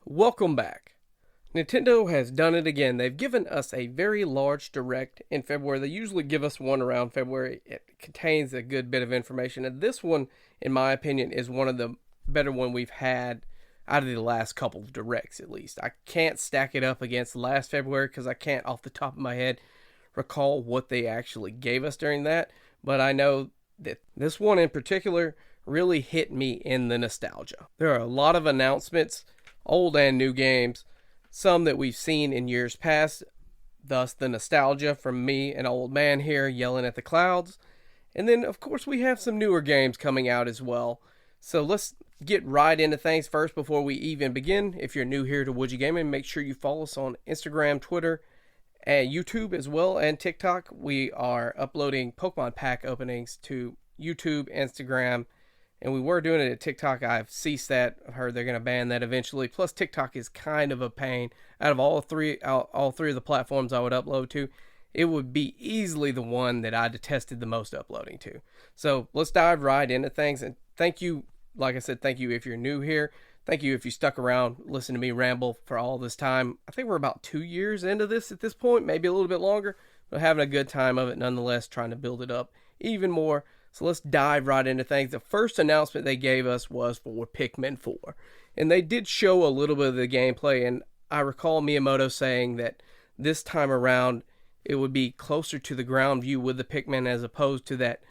Welcome back. Nintendo has done it again. They've given us a very large direct in February. They usually give us one around February. It contains a good bit of information. And this one, in my opinion, is one of the better one we've had out of the last couple of directs, at least. I can't stack it up against last February because I can't, off the top of my head, recall what they actually gave us during that. But I know that this one in particular really hit me in the nostalgia. There are a lot of announcements, old and new games, some that we've seen in years past, thus the nostalgia from me, an old man here yelling at the clouds. And then, of course, we have some newer games coming out as well. So let's get right into things first before we even begin. If you're new here to Woodgy Gaming, make sure you follow us on Instagram, Twitter, and YouTube as well, and TikTok. We are uploading Pokemon pack openings to YouTube, Instagram, and we were doing it at TikTok. I've ceased that. I've heard they're going to ban that eventually. Plus, TikTok is kind of a pain. Out of all three of the platforms I would upload to, it would be easily the one that I detested the most uploading to. So let's dive right into things. And thank you, like I said, thank you if you're new here. Thank you if you stuck around, listen to me ramble for all this time. I think we're about 2 years into this at this point, maybe a little bit longer, but having a good time of it nonetheless, trying to build it up even more. So let's dive right into things. The first announcement they gave us was for Pikmin 4. And they did show a little bit of the gameplay, and I recall Miyamoto saying that this time around it would be closer to the ground view with the Pikmin as opposed to that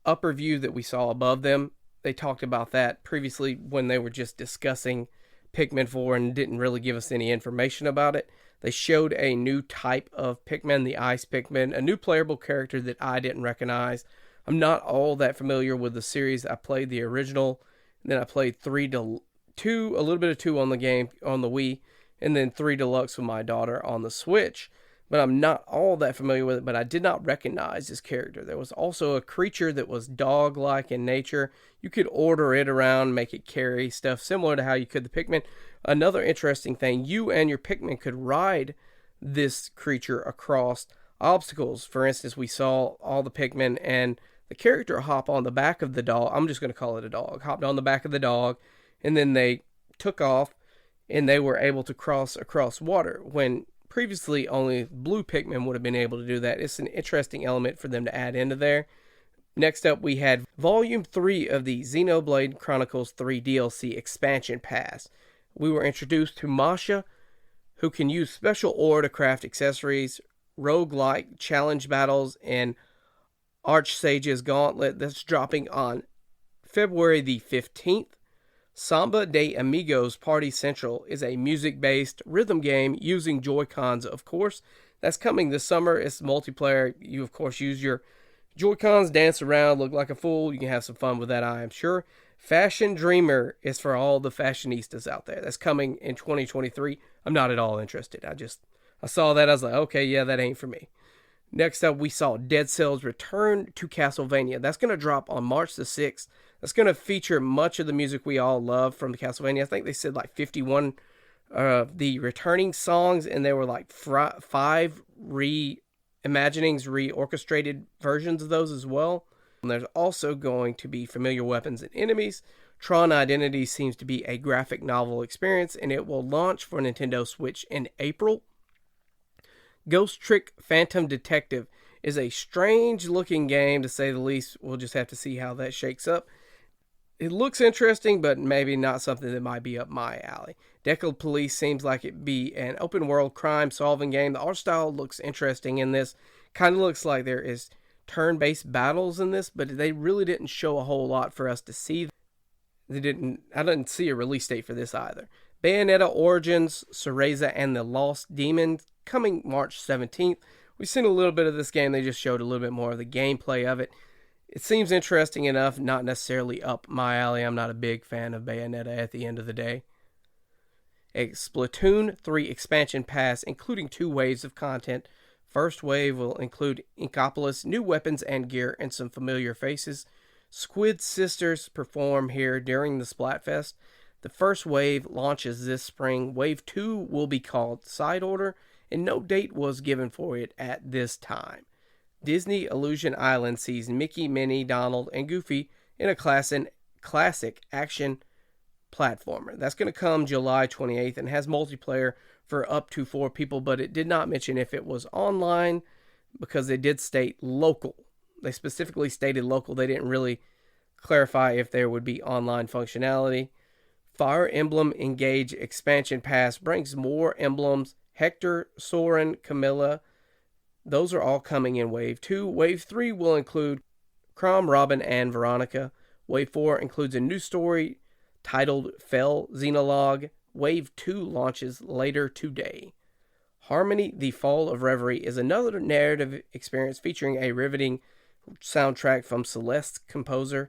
upper view that we saw above them. They talked about that previously when they were just discussing Pikmin 4 and didn't really give us any information about it. They showed a new type of Pikmin, the Ice Pikmin, a new playable character that I didn't recognize. I'm not all that familiar with the series. I played the original, and then I played 3 to 2, a little bit of 2 on the game on the Wii, and then 3 Deluxe with my daughter on the Switch. But I'm not all that familiar with it, but I did not recognize this character. There was also a creature that was dog-like in nature. You could order it around, make it carry stuff similar to how you could the Pikmin. Another interesting thing, you and your Pikmin could ride this creature across obstacles. For instance, we saw all the Pikmin and the character hop on the back of the dog. I'm just going to call it a dog. Hopped on the back of the dog, and then they took off, and they were able to cross across water. When previously only blue Pikmin would have been able to do that. It's an interesting element for them to add into there. Next up, we had Volume 3 of the Xenoblade Chronicles 3 DLC Expansion Pass. We were introduced to Masha, who can use special ore to craft accessories, roguelike challenge battles, and Archsage's Gauntlet that's dropping on February the 15th. Samba de Amigos Party Central is a music-based rhythm game using Joy-Cons, of course. That's coming this summer. It's multiplayer. You, of course, use your Joy-Cons, dance around, look like a fool. You can have some fun with that, I am sure. Fashion Dreamer is for all the fashionistas out there. That's coming in 2023. I'm not at all interested. I saw that. I was like, okay, yeah, that ain't for me. Next up, we saw Dead Cells Return to Castlevania. That's going to drop on March the 6th. That's going to feature much of the music we all love from the Castlevania. I think they said like 51 the returning songs, and there were like 5 reimaginings, reorchestrated versions of those as well. And there's also going to be familiar weapons and enemies. Tron Identity seems to be a graphic novel experience, and it will launch for Nintendo Switch in April. Ghost Trick Phantom Detective is a strange looking game, to say the least. We'll just have to see how that shakes up. It looks interesting, but maybe not something that might be up my alley. Deckle Police seems like it'd be an open world crime solving game. The art style looks interesting in this. Kind of looks like there is turn-based battles in this, but they really didn't show a whole lot for us to see. I didn't see a release date for this either. Bayonetta Origins, Cereza and the Lost Demon, coming March 17th. We've seen a little bit of this game. They just showed a little bit more of the gameplay of it. It seems interesting enough, not necessarily up my alley. I'm not a big fan of Bayonetta at the end of the day. A Splatoon 3 expansion pass, including 2 waves of content. First wave will include Inkopolis, new weapons and gear, and some familiar faces. Squid Sisters perform here during the Splatfest. The first wave launches this spring. Wave 2 will be called Side Order, and no date was given for it at this time. Disney Illusion Island sees Mickey, Minnie, Donald, and Goofy in a classic action platformer. That's going to come July 28th and has multiplayer for up to 4 people, but it did not mention if it was online because they did state local. They specifically stated local. They didn't really clarify if there would be online functionality. Fire Emblem Engage Expansion Pass brings more emblems. Hector, Soren, Camilla, those are all coming in Wave 2. Wave 3 will include Chrom, Robin, and Veronica. Wave 4 includes a new story titled Fell Xenologue. Wave 2 launches later today. Harmony, The Fall of Reverie is another narrative experience featuring a riveting soundtrack from Celeste's composer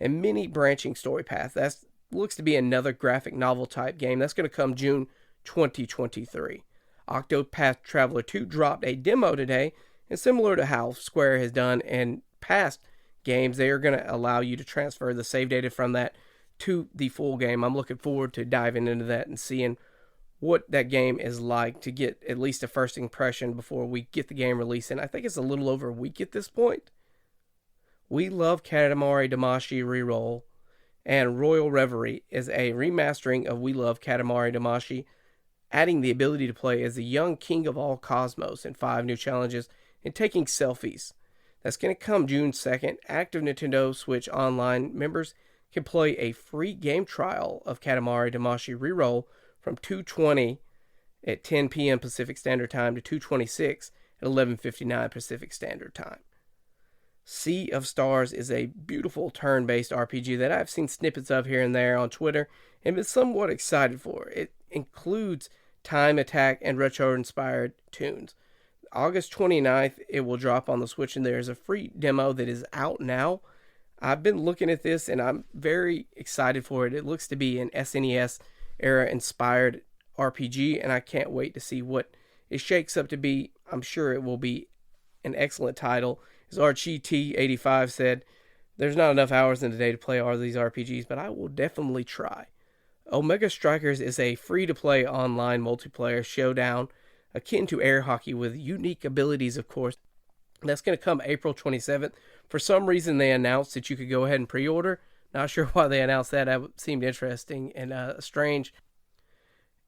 and many branching story paths. That looks to be another graphic novel type game. That's going to come June 2023. Octopath Traveler 2 dropped a demo today, and similar to how Square has done in past games, they are going to allow you to transfer the save data from that to the full game. I'm looking forward to diving into that and seeing what that game is like to get at least a first impression before we get the game released. And I think it's a little over a week at this point. We Love Katamari Damacy Reroll and Royal Reverie is a remastering of We Love Katamari Damacy, adding the ability to play as the young king of all cosmos in 5 new challenges and taking selfies. That's going to come June 2nd. Active Nintendo Switch Online members can play a free game trial of Katamari Damacy Reroll from 2:20 at 10 p.m. Pacific Standard Time to 2:26 at 11:59 Pacific Standard Time. Sea of Stars is a beautiful turn-based RPG that I've seen snippets of here and there on Twitter and been somewhat excited for. It includes time attack and retro-inspired tunes. August 29th, it will drop on the Switch, and there's a free demo that is out now. I've been looking at this, and I'm very excited for it. It looks to be an SNES era-inspired RPG, and I can't wait to see what it shakes up to be. I'm sure it will be an excellent title. As RGT85 said, there's not enough hours in the day to play all these RPGs, but I will definitely try. Omega Strikers is a free-to-play online multiplayer showdown akin to air hockey with unique abilities, of course. That's going to come April 27th. For some reason, they announced that you could go ahead and pre-order. Not sure why they announced that. That seemed interesting and strange.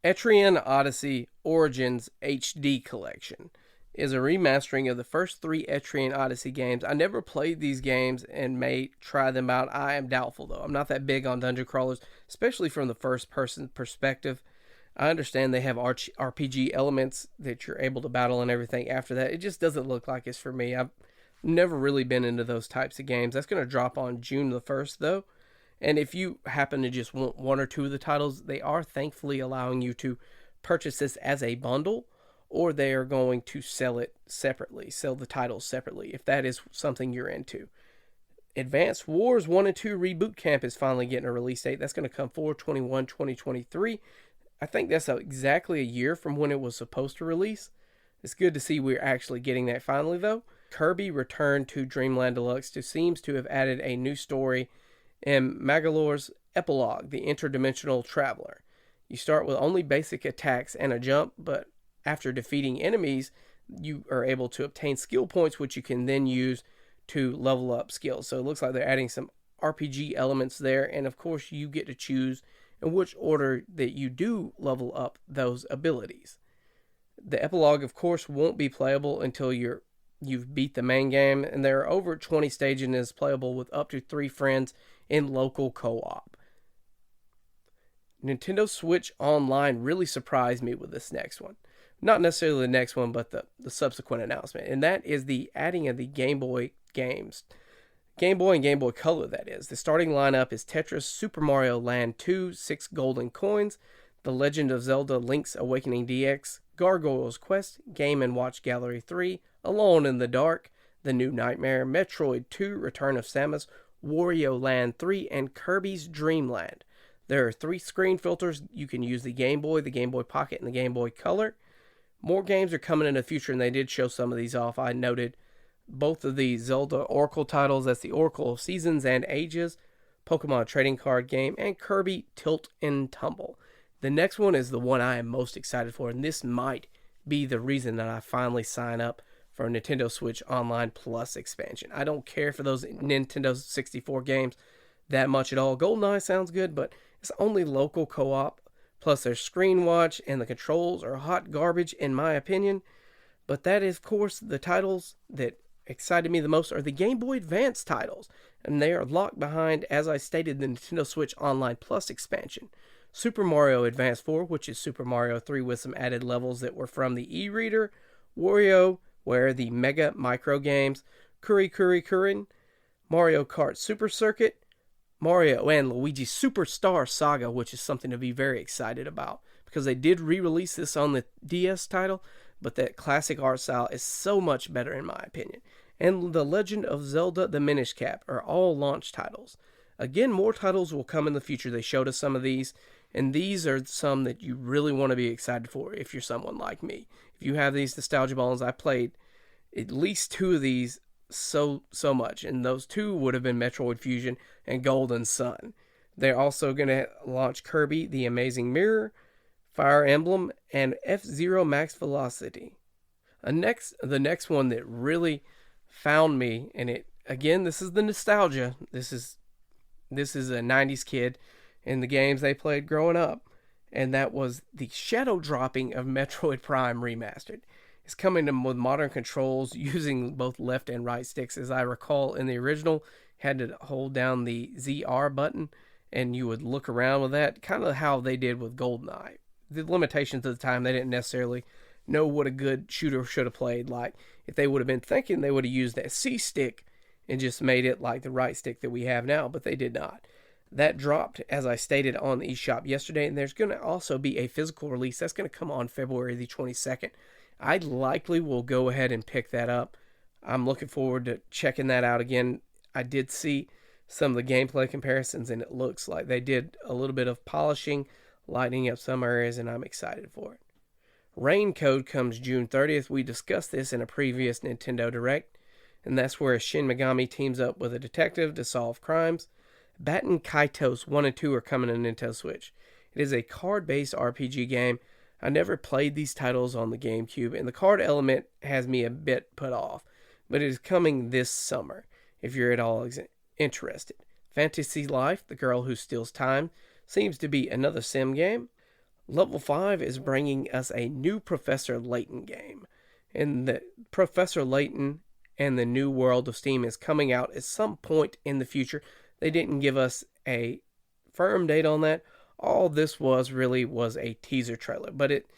Etrian Odyssey Origins HD Collection is a remastering of the first 3 Etrian Odyssey games. I never played these games and may try them out. I am doubtful, though. I'm not that big on dungeon crawlers, especially from the first-person perspective. I understand they have RPG elements that you're able to battle and everything after that. It just doesn't look like it's for me. I've never really been into those types of games. That's going to drop on June the 1st, though. And if you happen to just want 1 or 2 of the titles, they are thankfully allowing you to purchase this as a bundle, or they are going to sell it separately, sell the titles separately, if that is something you're into. Advanced Wars 1 and 2 Reboot Camp is finally getting a release date. That's going to come 4/21/2023. I think that's exactly a year from when it was supposed to release. It's good to see we're actually getting that finally, though. Kirby Return to Dreamland Deluxe seems to have added a new story in Magolor's Epilogue, the Interdimensional Traveler. You start with only basic attacks and a jump, but after defeating enemies, you are able to obtain skill points, which you can then use to level up skills. So it looks like they're adding some RPG elements there, and of course you get to choose in which order that you do level up those abilities. The epilogue, of course, won't be playable until you've beat the main game, and there are over 20 stages and is playable with up to 3 friends in local co-op. Nintendo Switch Online really surprised me with this next one. Not necessarily the next one, but the subsequent announcement, and that is the adding of the Game Boy games. Game Boy and Game Boy Color, that is. The starting lineup is Tetris, Super Mario Land 2, 6 Golden Coins, The Legend of Zelda Link's Awakening DX, Gargoyle's Quest, Game & Watch Gallery 3, Alone in the Dark, The New Nightmare, Metroid 2, Return of Samus, Wario Land 3, and Kirby's Dream Land. There are 3 screen filters. You can use the Game Boy Pocket, and the Game Boy Color. More games are coming in the future, and they did show some of these off. I noted both of the Zelda Oracle titles, that's the Oracle of Seasons and Ages, Pokemon Trading Card Game, and Kirby Tilt and Tumble. The next one is the one I am most excited for, and this might be the reason that I finally sign up for Nintendo Switch Online Plus expansion. I don't care for those Nintendo 64 games that much at all. GoldenEye sounds good, but It's only local co-op, plus their screen watch and the controls are hot garbage in my opinion. But that is, of course, the titles that excited me the most are the Game Boy Advance titles, and they are locked behind, as I stated, the Nintendo Switch Online Plus expansion. Super Mario Advance 4, which is Super Mario 3 with some added levels that were from the e-reader, WarioWare, the Mega Micro Games, Kuri Kuri Kurin, Mario Kart Super Circuit, Mario and Luigi Superstar Saga, which is something to be very excited about because they did re-release this on the DS title, but that classic art style is so much better in my opinion. And The Legend of Zelda the Minish Cap are all launch titles. Again, more titles will come in the future. They showed us some of these, and these are some that you really want to be excited for if you're someone like me. If you have these nostalgia balls, I played at least 2 of these so much, and those 2 would have been Metroid Fusion and Golden Sun. They're also going to launch Kirby the Amazing Mirror, Fire Emblem, and F-Zero Max Velocity. The next one that really found me, and this is the nostalgia. This is a 90s kid and the games they played growing up, and that was the shadow dropping of Metroid Prime Remastered. It's coming with modern controls using both left and right sticks. As I recall, in the original, had to hold down the ZR button and you would look around with that, kind of how they did with GoldenEye. The limitations of the time, they didn't necessarily know what a good shooter should have played. Like, if they would have been thinking, they would have used that C stick and just made it like the right stick that we have now, but they did not. That dropped, as I stated, on the eShop yesterday, and there's going to also be a physical release that's going to come on February the 22nd. I likely will go ahead and pick that up. I'm looking forward to checking that out again. I did see some of the gameplay comparisons, and it looks like they did a little bit of polishing, lightening up some areas, and I'm excited for it. Rain Code comes June 30th. We discussed this in a previous Nintendo Direct, and that's where Shin Megami teams up with a detective to solve crimes. Baten Kaitos 1 and 2 are coming to Nintendo Switch. It is a card-based RPG game. I never played these titles on the GameCube, and the card element has me a bit put off, but it is coming this summer, if you're at all interested. Fantasy Life, The Girl Who Steals Time, seems to be another sim game. Level 5 is bringing us a new Professor Layton game, and the Professor Layton and the New World of Steam is coming out at some point in the future. They didn't give us a firm date on that. All this was a teaser trailer, but it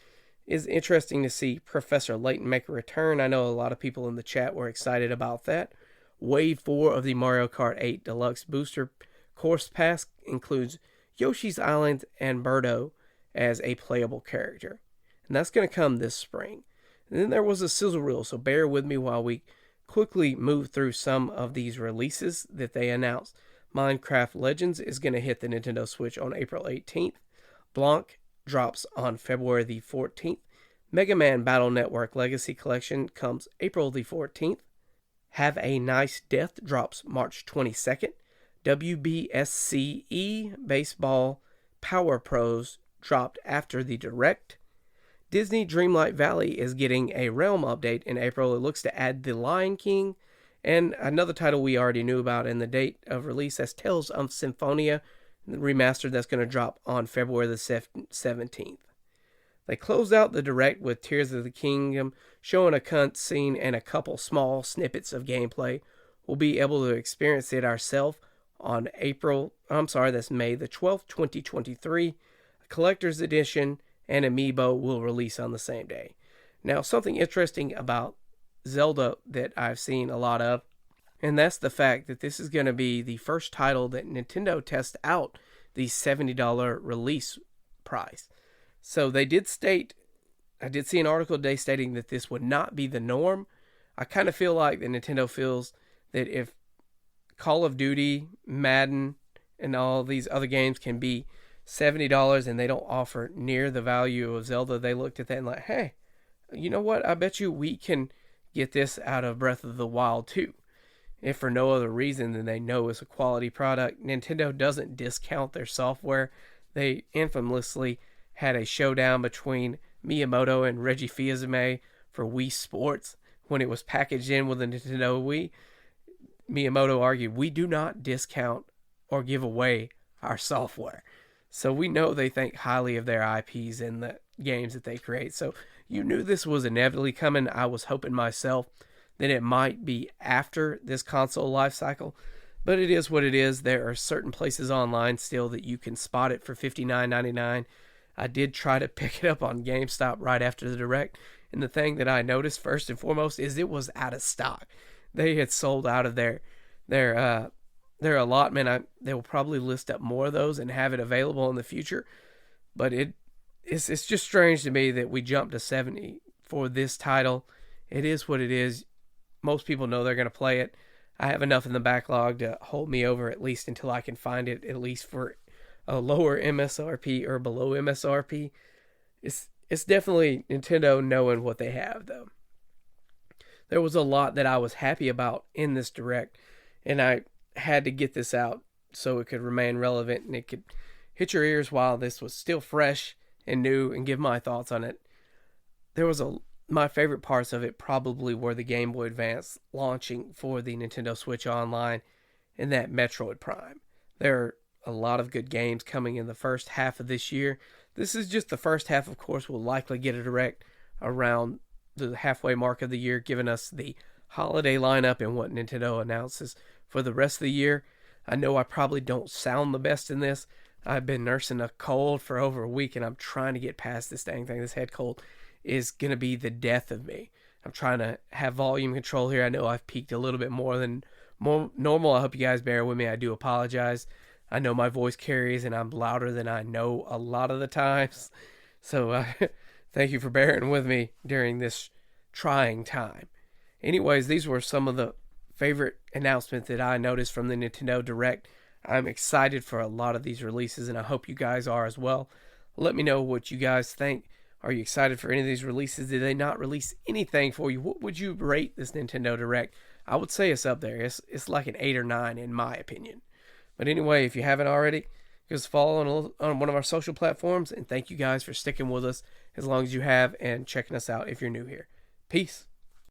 is interesting to see Professor Layton make a return. I know a lot of people in the chat were excited about that. Wave 4 of the Mario Kart 8 Deluxe Booster Course Pass includes Yoshi's Island and Birdo as a playable character, and that's going to come this spring. And then there was a sizzle reel, so bear with me while we quickly move through some of these releases that they announced. Minecraft Legends is going to hit the Nintendo Switch on April 18th. Blanc drops on February the 14th. Mega Man Battle Network Legacy Collection comes April the 14th. Have a Nice Death drops March 22nd. WBSCE Baseball Power Pros dropped after the Direct. Disney Dreamlight Valley is getting a Realm update in April. It looks to add The Lion King. And another title we already knew about in the date of release, that's Tales of Symphonia, remastered, that's going to drop on February the 17th. They closed out the Direct with Tears of the Kingdom, showing a cutscene and a couple small snippets of gameplay. We'll be able to experience it ourselves on May the 12th, 2023. A collector's edition and amiibo will release on the same day. Now, something interesting about Zelda that I've seen a lot of, and that's the fact that this is going to be the first title that Nintendo tests out the $70 release price. So they did state, I did see an article today stating that this would not be the norm. I kind of feel like that Nintendo feels that if Call of Duty, Madden, and all these other games can be $70 and they don't offer near the value of Zelda, they looked at that and like, hey, you know what? I bet you we can get this out of Breath of the Wild too. If for no other reason than they know it's a quality product. Nintendo doesn't discount their software. They infamously had a showdown between Miyamoto and Reggie Fils-Aimé for Wii Sports when it was packaged in with the Nintendo Wii. Miyamoto argued, we do not discount or give away our software. So we know they think highly of their IPs and the games that they create. So you knew this was inevitably coming. I was hoping myself that it might be after this console life cycle, but it is what it is. There are certain places online still that you can spot it for $59.99. I did try to pick it up on GameStop right after the Direct, and the thing that I noticed first and foremost is it was out of stock. They had sold out of their allotment. They will probably list up more of those and have it available in the future, but it's just strange to me that we jumped to 70 for this title. It is what it is. Most people know they're going to play it. I have enough in the backlog to hold me over at least until I can find it, at least for a lower MSRP or below MSRP. It's definitely Nintendo knowing what they have, though. There was a lot that I was happy about in this Direct, and I had to get this out so it could remain relevant and it could hit your ears while this was still fresh and new and give my thoughts on it. My favorite parts of it probably were the Game Boy Advance launching for the Nintendo Switch Online and that Metroid Prime. There are a lot of good games coming in the first half of this year. This is just the first half, of course. We'll likely get a Direct around the halfway mark of the year, giving us the holiday lineup and what Nintendo announces for the rest of the year. I know I probably don't sound the best in this. I've been nursing a cold for over a week, and I'm trying to get past this dang thing. This head cold is going to be the death of me. I'm trying to have volume control here. I know I've peaked a little bit more than normal. I hope you guys bear with me. I do apologize. I know my voice carries, and I'm louder than I know a lot of the times. So thank you for bearing with me during this trying time. Anyways, these were some of the favorite announcements that I noticed from the Nintendo Direct. I'm excited for a lot of these releases, and I hope you guys are as well. Let me know what you guys think. Are you excited for any of these releases? Did they not release anything for you? What would you rate this Nintendo Direct? I would say it's up there. It's like an 8 or 9 in my opinion. But anyway, if you haven't already, give us a follow on one of our social platforms. And thank you guys for sticking with us as long as you have and checking us out if you're new here. Peace.